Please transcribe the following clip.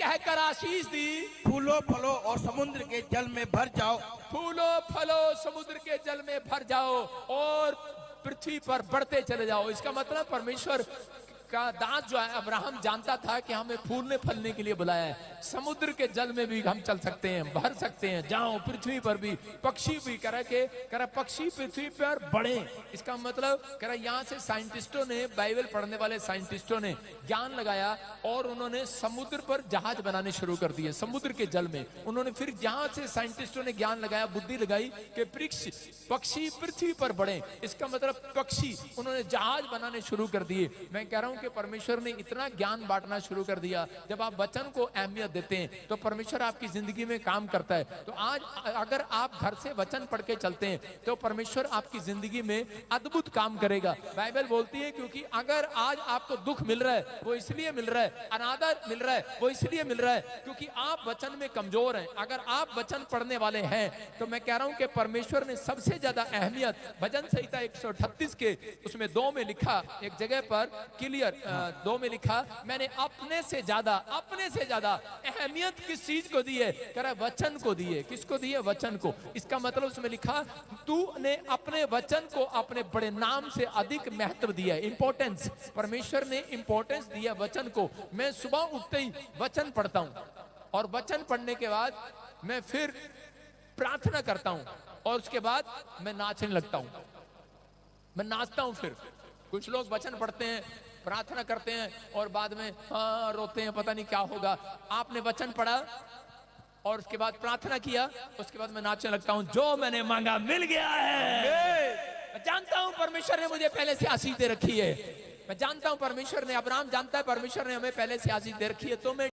कहकर आशीष दी, फूलो फलो और समुद्र के जल में भर जाओ। फूलो फलो समुद्र के जल में भर जाओ और पृथ्वी पर बढ़ते चले जाओ। इसका मतलब परमेश्वर का दास जो है अब्राहम जानता था कि हमें फूलने फलने के लिए बुलाया है। समुद्र के जल में भी हम चल सकते हैं, भर सकते हैं, जाओ पृथ्वी पर भी, पक्षी भी करा पक्षी पृथ्वी पर बढ़े। इसका मतलब करा यहाँ से साइंटिस्टों ने, बाइबल पढ़ने वाले साइंटिस्टों ने ज्ञान लगाया और उन्होंने समुद्र पर जहाज बनाने शुरू कर दिए, समुद्र के जल में। उन्होंने फिर यहाँ से साइंटिस्टों ने ज्ञान लगाया, बुद्धि लगाई कि पक्षी पृथ्वी पर बढ़े। इसका मतलब पक्षी, उन्होंने जहाज बनाने शुरू कर दिए। मैं कह रहा हूं कि परमेश्वर ने इतना ज्ञान बांटना शुरू कर दिया। जब आप वचन को अहमियत देते हैं तो परमेश्वर आपकी जिंदगी में काम करता है। तो आज अगर आप घर से वचन पढ़ के चलते हैं तो परमेश्वर आपकी जिंदगी में अद्भुत काम करेगा। बाइबल बोलती है क्योंकि अगर आज आपको दुख मिल रहा है वो इसलिए मिल रहा है, अनादर मिल रहा है वो इसलिए मिल रहा है क्योंकि आप वचन में कमजोर हैं। अगर आप वचन पढ़ने वाले हैं तो मैं कह रहा हूं कि परमेश्वर ने सबसे ज्यादा अहमियत भजन संहिता 138 के उसमें 2 में लिखा, एक जगह पर क्लियर 2 में लिखा, मैंने अपने से ज्यादा अहमियत किस चीज को दी है? कह रहा वचन को दी है। किसको दी है? वचन को। इसका मतलब उसमें लिखा, तूने अपने वचन को अपने बड़े नाम से अधिक महत्व दिया है, इंपॉर्टेंस। परमेश्वर ने इंपॉर्टेंस दिया वचन को। मैं सुबह उठते ही वचन पढ़ता हूं और वचन पढ़ने के बाद मैं फिर प्रार्थना करता हूं और उसके बाद मैं नाचने लगता हूं, मैं नाचता हूं। फिर कुछ लोग वचन पढ़ते हैं, प्रार्थना करते हैं और बाद में रोते हैं, पता नहीं क्या होगा। आपने वचन पढ़ा और उसके बाद प्रार्थना किया, उसके बाद मैं नाचने लगता हूं। जो मैंने मांगा मिल गया है। मैं जानता हूं परमेश्वर ने मुझे पहले से आशीष दे रखी है। मैं जानता हूं परमेश्वर ने, अब्राहम जानता है परमेश्वर ने हमें पहले से आशीष दे रखी है। तो मैं